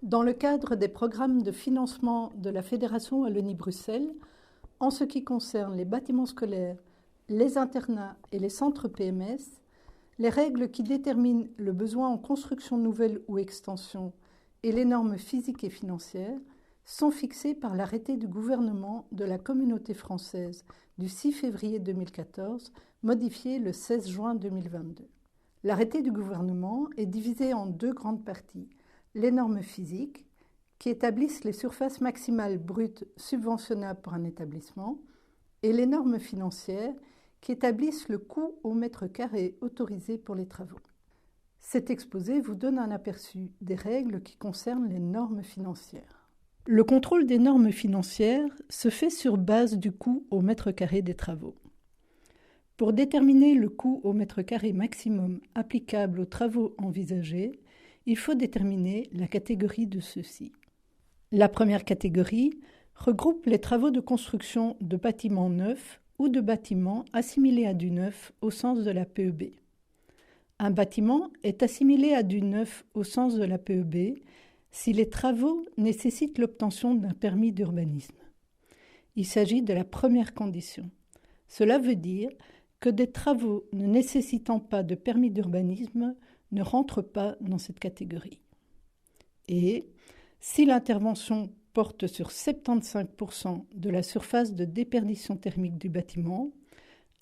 Dans le cadre des programmes de financement de la Fédération Wallonie-Bruxelles, en ce qui concerne les bâtiments scolaires, les internats et les centres PMS, les règles qui déterminent le besoin en construction nouvelle ou extension et les normes physiques et financières sont fixées par l'arrêté du gouvernement de la Communauté française du 6 février 2014, modifié le 16 juin 2022. L'arrêté du gouvernement est divisé en deux grandes parties. Les normes physiques, qui établissent les surfaces maximales brutes subventionnables pour un établissement, et les normes financières, qui établissent le coût au mètre carré autorisé pour les travaux. Cet exposé vous donne un aperçu des règles qui concernent les normes financières. Le contrôle des normes financières se fait sur base du coût au mètre carré des travaux. Pour déterminer le coût au mètre carré maximum applicable aux travaux envisagés, il faut déterminer la catégorie de ceux-ci. La première catégorie regroupe les travaux de construction de bâtiments neufs ou de bâtiments assimilés à du neuf au sens de la PEB. Un bâtiment est assimilé à du neuf au sens de la PEB si les travaux nécessitent l'obtention d'un permis d'urbanisme. Il s'agit de la première condition. Cela veut dire que des travaux ne nécessitant pas de permis d'urbanisme ne rentrent pas dans cette catégorie. Et si l'intervention porte sur 75% de la surface de déperdition thermique du bâtiment,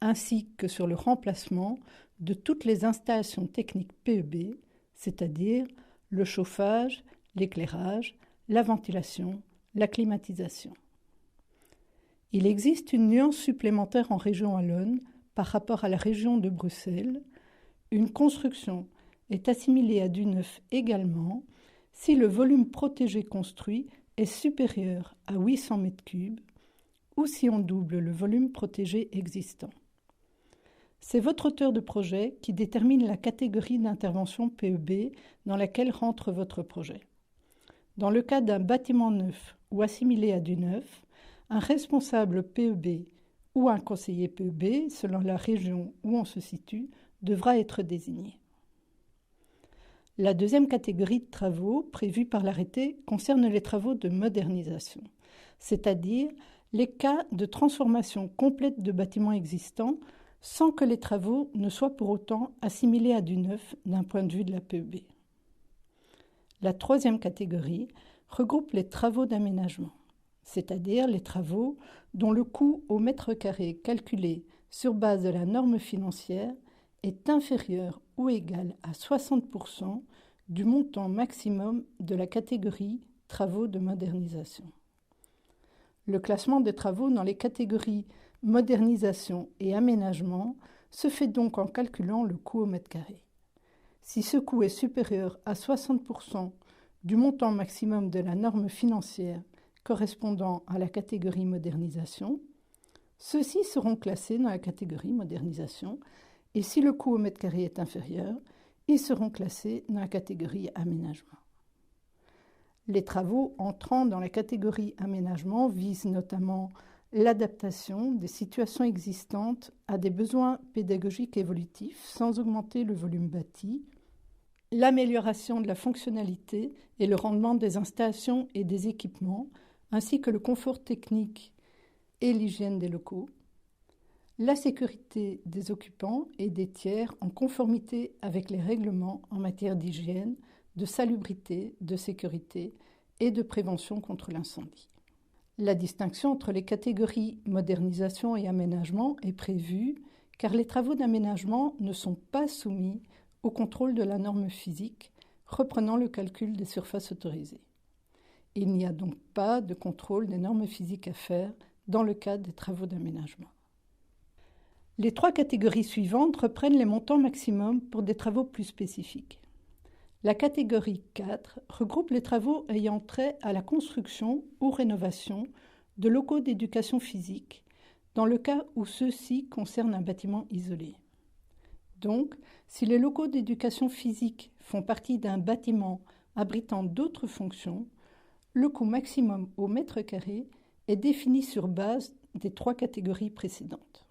ainsi que sur le remplacement de toutes les installations techniques PEB, c'est-à-dire le chauffage, l'éclairage, la ventilation, la climatisation. Il existe une nuance supplémentaire en région wallonne par rapport à la région de Bruxelles. Une construction est assimilée à du neuf également si le volume protégé construit est supérieur à 800 m3 ou si on double le volume protégé existant. C'est votre auteur de projet qui détermine la catégorie d'intervention PEB dans laquelle rentre votre projet. Dans le cas d'un bâtiment neuf ou assimilé à du neuf, un responsable PEB ou un conseiller PEB, selon la région où on se situe, devra être désigné. La deuxième catégorie de travaux prévue par l'arrêté concerne les travaux de modernisation, c'est-à-dire les cas de transformation complète de bâtiments existants sans que les travaux ne soient pour autant assimilés à du neuf d'un point de vue de la PEB. La troisième catégorie regroupe les travaux d'aménagement, c'est-à-dire les travaux dont le coût au mètre carré calculé sur base de la norme financière est inférieur ou égal à 60% du montant maximum de la catégorie travaux de modernisation. Le classement des travaux dans les catégories modernisation et aménagement se fait donc en calculant le coût au mètre carré. Si ce coût est supérieur à 60% du montant maximum de la norme financière correspondant à la catégorie modernisation, ceux-ci seront classés dans la catégorie modernisation et si le coût au mètre carré est inférieur, ils seront classés dans la catégorie aménagement. Les travaux entrant dans la catégorie aménagement visent notamment l'adaptation des situations existantes à des besoins pédagogiques évolutifs sans augmenter le volume bâti, l'amélioration de la fonctionnalité et le rendement des installations et des équipements, ainsi que le confort technique et l'hygiène des locaux, la sécurité des occupants et des tiers en conformité avec les règlements en matière d'hygiène, de salubrité, de sécurité et de prévention contre l'incendie. La distinction entre les catégories modernisation et aménagement est prévue car les travaux d'aménagement ne sont pas soumis au contrôle de la norme physique reprenant le calcul des surfaces autorisées. Il n'y a donc pas de contrôle des normes physiques à faire dans le cadre des travaux d'aménagement. Les trois catégories suivantes reprennent les montants maximums pour des travaux plus spécifiques. La catégorie 4 regroupe les travaux ayant trait à la construction ou rénovation de locaux d'éducation physique, dans le cas où ceux-ci concernent un bâtiment isolé. Donc, si les locaux d'éducation physique font partie d'un bâtiment abritant d'autres fonctions, le coût maximum au mètre carré est défini sur base des trois catégories précédentes.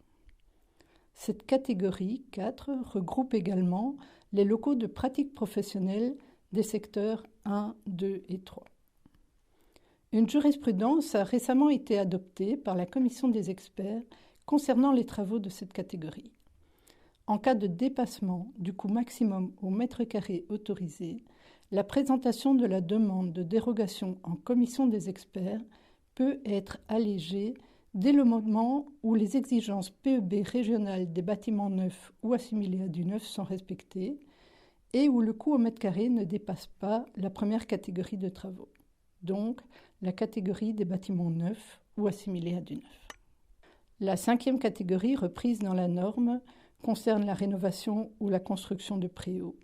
Cette catégorie 4 regroupe également les locaux de pratique professionnelle des secteurs 1, 2 et 3. Une jurisprudence a récemment été adoptée par la commission des experts concernant les travaux de cette catégorie. En cas de dépassement du coût maximum au mètre carré autorisé, la présentation de la demande de dérogation en commission des experts peut être allégée dès le moment où les exigences PEB régionales des bâtiments neufs ou assimilés à du neuf sont respectées et où le coût au mètre carré ne dépasse pas la première catégorie de travaux, donc la catégorie des bâtiments neufs ou assimilés à du neuf. La cinquième catégorie reprise dans la norme concerne la rénovation ou la construction de préaux.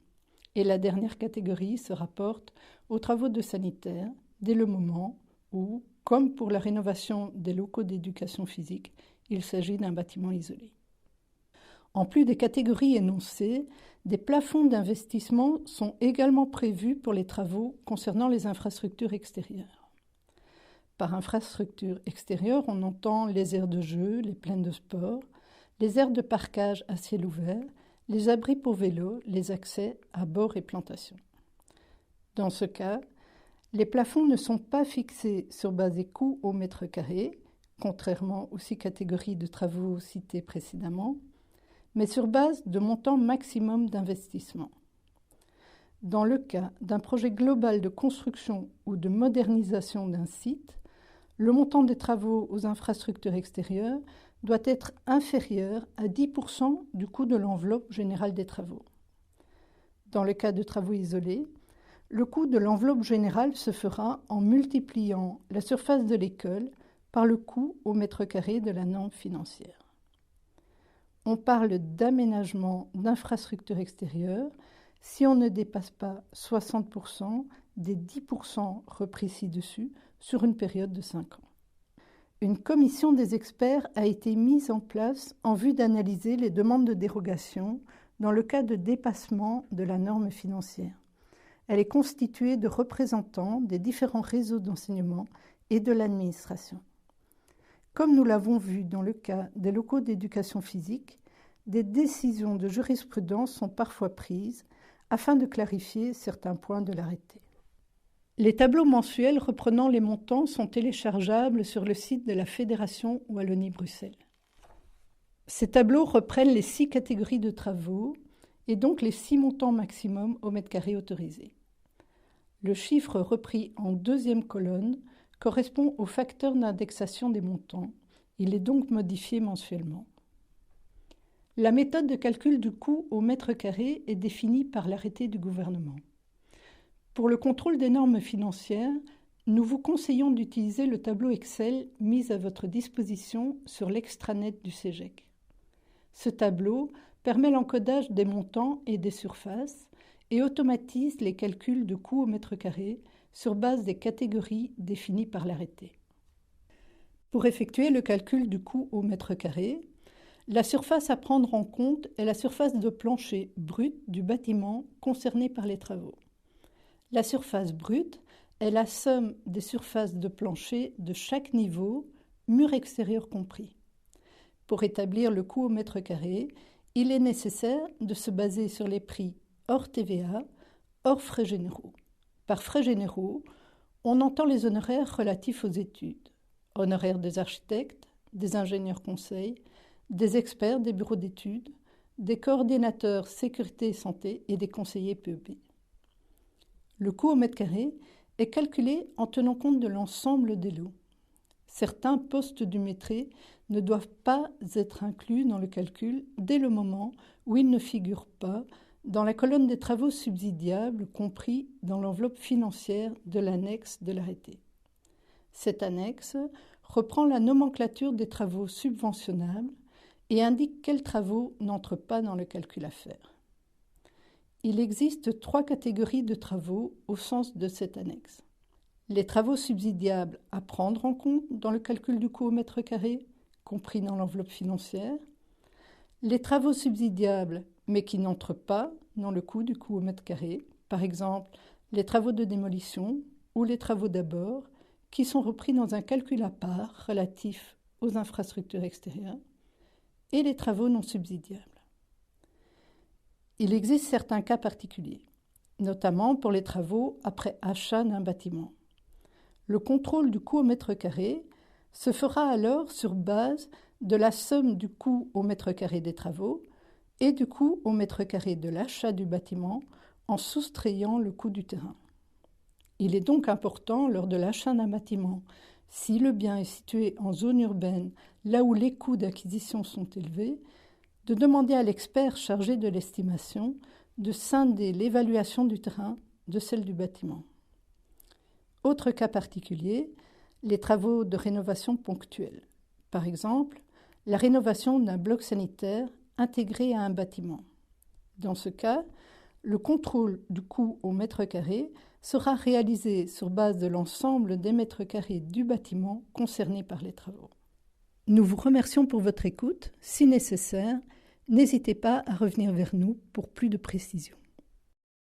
Et la dernière catégorie se rapporte aux travaux de sanitaire dès le moment où, comme pour la rénovation des locaux d'éducation physique, il s'agit d'un bâtiment isolé. En plus des catégories énoncées, des plafonds d'investissement sont également prévus pour les travaux concernant les infrastructures extérieures. Par infrastructure extérieure, on entend les aires de jeu, les plaines de sport, les aires de parquage à ciel ouvert, les abris pour vélos, les accès à bords et plantations. Dans ce cas, les plafonds ne sont pas fixés sur base des coûts au mètre carré, contrairement aux 6 catégories de travaux citées précédemment, mais sur base de montants maximum d'investissement. Dans le cas d'un projet global de construction ou de modernisation d'un site, le montant des travaux aux infrastructures extérieures doit être inférieur à 10% du coût de l'enveloppe générale des travaux. Dans le cas de travaux isolés, le coût de l'enveloppe générale se fera en multipliant la surface de l'école par le coût au mètre carré de la norme financière. On parle d'aménagement d'infrastructures extérieures si on ne dépasse pas 60% des 10% repris ci-dessus sur une période de 5 ans. Une commission des experts a été mise en place en vue d'analyser les demandes de dérogation dans le cas de dépassement de la norme financière. Elle est constituée de représentants des différents réseaux d'enseignement et de l'administration. Comme nous l'avons vu dans le cas des locaux d'éducation physique, des décisions de jurisprudence sont parfois prises afin de clarifier certains points de l'arrêté. Les tableaux mensuels reprenant les montants sont téléchargeables sur le site de la Fédération Wallonie-Bruxelles. Ces tableaux reprennent les 6 catégories de travaux et donc les 6 montants maximum au mètre carré autorisé. Le chiffre repris en deuxième colonne correspond au facteur d'indexation des montants. Il est donc modifié mensuellement. La méthode de calcul du coût au mètre carré est définie par l'arrêté du gouvernement. Pour le contrôle des normes financières, nous vous conseillons d'utiliser le tableau Excel mis à votre disposition sur l'extranet du CEGEC. Ce tableau permet l'encodage des montants et des surfaces et automatise les calculs de coût au mètre carré sur base des catégories définies par l'arrêté. Pour effectuer le calcul du coût au mètre carré, la surface à prendre en compte est la surface de plancher brute du bâtiment concerné par les travaux. La surface brute est la somme des surfaces de plancher de chaque niveau, mur extérieur compris. Pour établir le coût au mètre carré, il est nécessaire de se baser sur les prix hors TVA, hors frais généraux. Par frais généraux, on entend les honoraires relatifs aux études, honoraires des architectes, des ingénieurs conseils, des experts des bureaux d'études, des coordinateurs sécurité et santé et des conseillers PEP. Le coût au mètre carré est calculé en tenant compte de l'ensemble des lots. Certains postes du métier ne doivent pas être inclus dans le calcul dès le moment où ils ne figurent pas dans la colonne des travaux subsidiables compris dans l'enveloppe financière de l'annexe de l'arrêté. Cette annexe reprend la nomenclature des travaux subventionnables et indique quels travaux n'entrent pas dans le calcul à faire. Il existe 3 catégories de travaux au sens de cette annexe. Les travaux subsidiables à prendre en compte dans le calcul du coût au mètre carré, compris dans l'enveloppe financière. Les travaux subsidiables, mais qui n'entrent pas dans le coût du coût au mètre carré, par exemple les travaux de démolition ou les travaux d'abord, qui sont repris dans un calcul à part relatif aux infrastructures extérieures, et les travaux non subsidiables. Il existe certains cas particuliers. notamment pour les travaux après achat d'un bâtiment. Le contrôle du coût au mètre carré se fera alors sur base de la somme du coût au mètre carré des travaux et du coût au mètre carré de l'achat du bâtiment en soustrayant le coût du terrain. Il est donc important, lors de l'achat d'un bâtiment, si le bien est situé en zone urbaine, là où les coûts d'acquisition sont élevés, de demander à l'expert chargé de l'estimation de scinder l'évaluation du terrain de celle du bâtiment. Autre cas particulier, les travaux de rénovation ponctuels. Par exemple, la rénovation d'un bloc sanitaire intégré à un bâtiment. Dans ce cas, le contrôle du coût au mètre carré sera réalisé sur base de l'ensemble des mètres carrés du bâtiment concerné par les travaux. Nous vous remercions pour votre écoute. Si nécessaire, n'hésitez pas à revenir vers nous pour plus de précisions.